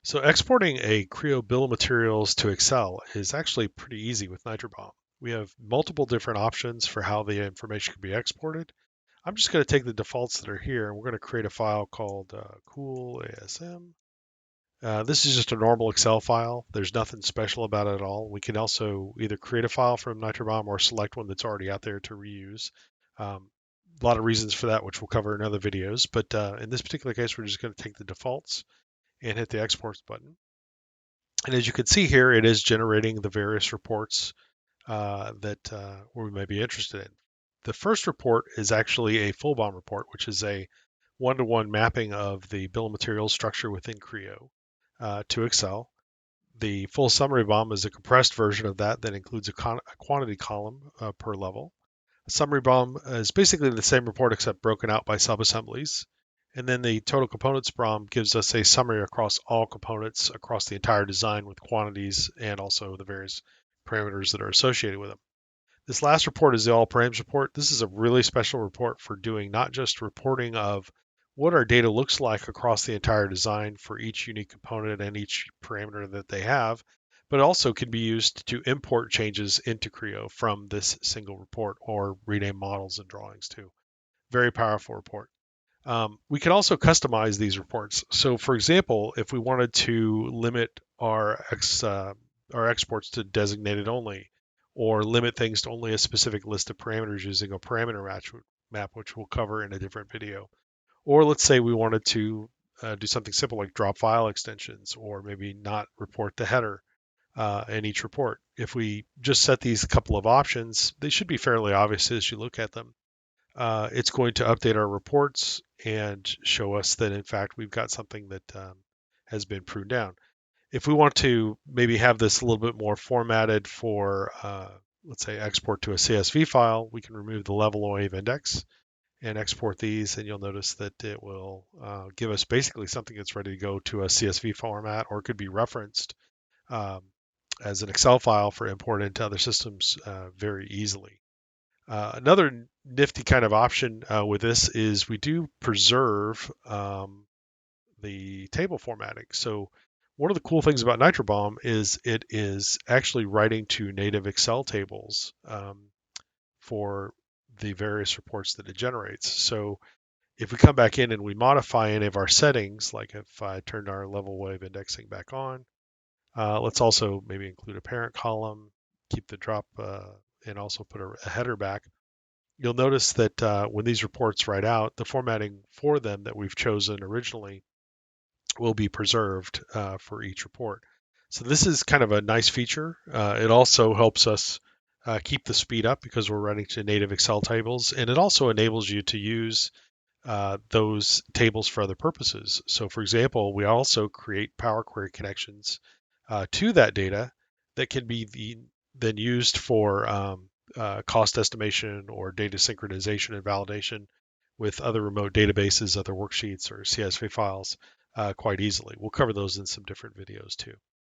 So exporting a Creo bill of materials to Excel is actually pretty easy with Nitro-BOM. We have multiple different options for how the information can be exported. I'm just going to take the defaults that are here, and we're going to create a file called cool ASM. This is just a normal Excel file. There's nothing special about it at all. We can also either create a file from Nitro-BOM or select one that's already out there to reuse. A lot of reasons for that, which we'll cover in other videos. But in this particular case, we're just going to take the defaults and hit the exports button. And as you can see here, it is generating the various reports that we may be interested in. The first report is actually a full BOM report, which is a one-to-one mapping of the bill of materials structure within Creo to Excel. The full summary BOM is a compressed version of that that includes a quantity column per level. A summary BOM is basically the same report except broken out by subassemblies. And then the total components BOM gives us a summary across all components across the entire design with quantities and also the various parameters that are associated with them. This last report is the all params report. This is a really special report for doing not just reporting of what our data looks like across the entire design for each unique component and each parameter that they have, but also can be used to import changes into Creo from this single report or rename models and drawings too. Very powerful report. We can also customize these reports. So, for example, if we wanted to limit our exports to designated only, or limit things to only a specific list of parameters using a parameter map, which we'll cover in a different video, or let's say we wanted to do something simple like drop file extensions, or maybe not report the header in each report. If we just set these couple of options, they should be fairly obvious as you look at them. It's going to update our reports and show us that in fact we've got something that has been pruned down. If we want to maybe have this a little bit more formatted for, let's say, export to a CSV file, we can remove the level wave index and export these, and you'll notice that it will give us basically something that's ready to go to a CSV format, or it could be referenced um, as an Excel file for import into other systems very easily. Another nifty kind of option with this is we do preserve the table formatting. So one of the cool things about Nitro-BOM is it is actually writing to native Excel tables for the various reports that it generates. So if we come back in and we modify any of our settings, like if I turned our level wave indexing back on, let's also maybe include a parent column, keep the drop, and also put a header back. You'll notice that when these reports write out, the formatting for them that we've chosen originally will be preserved for each report. So this is kind of a nice feature. It also helps us keep the speed up because we're running to native Excel tables, and it also enables you to use those tables for other purposes. So for example, we also create Power Query connections to that data that can be then used for cost estimation or data synchronization and validation with other remote databases, other worksheets, or CSV files quite easily. We'll cover those in some different videos too.